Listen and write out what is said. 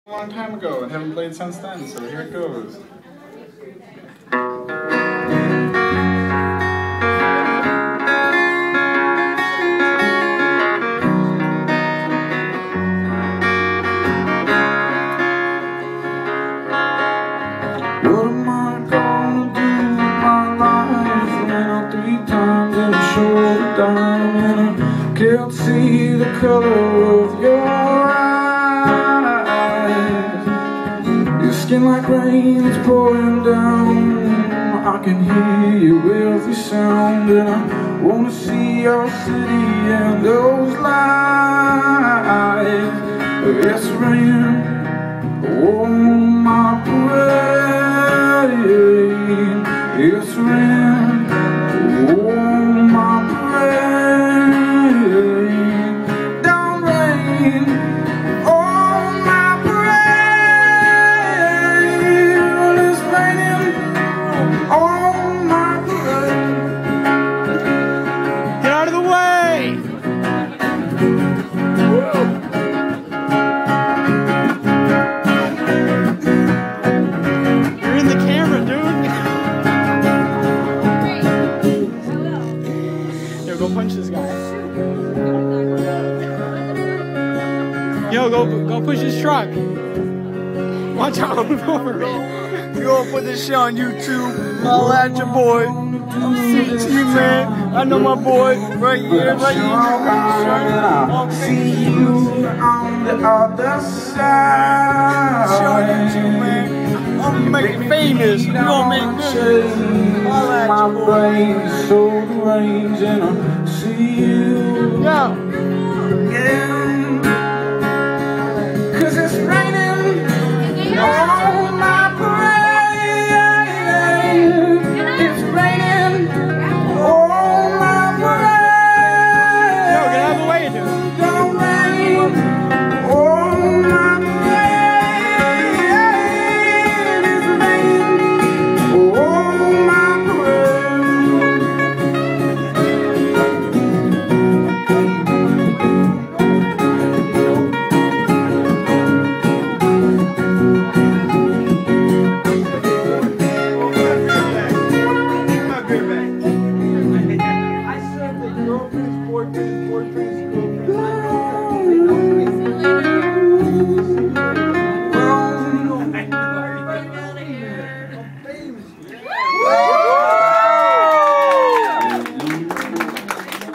A long time ago and haven't played since then, so here it goes. What am I gonna do with my life? Ran out 3 times and I showed a dime, and I can't see the color of your skin like rain, it's pouring down. I can hear you every sound, and I wanna see our city and those lights. It's raining, oh my parade. It's raining, oh my parade. Don't rain, go punch this guy. Yo, go push his truck. Watch out over it. You gonna put this shit on YouTube? I'll at your boy. I'm CT, man. I know my boy right here, right here. I'll see you on the other side. Shit on YouTube, man. I'm gonna make it famous. You gonna make millions. I'll at my your boy. brain so deranged, and I see you. Yeah. Cause it's raining on my parade. It's raining on my parade. Yo, get out of the way, dude. Don't rain on my parade. It's raining on my parade. I served the girlfriends, boyfriends,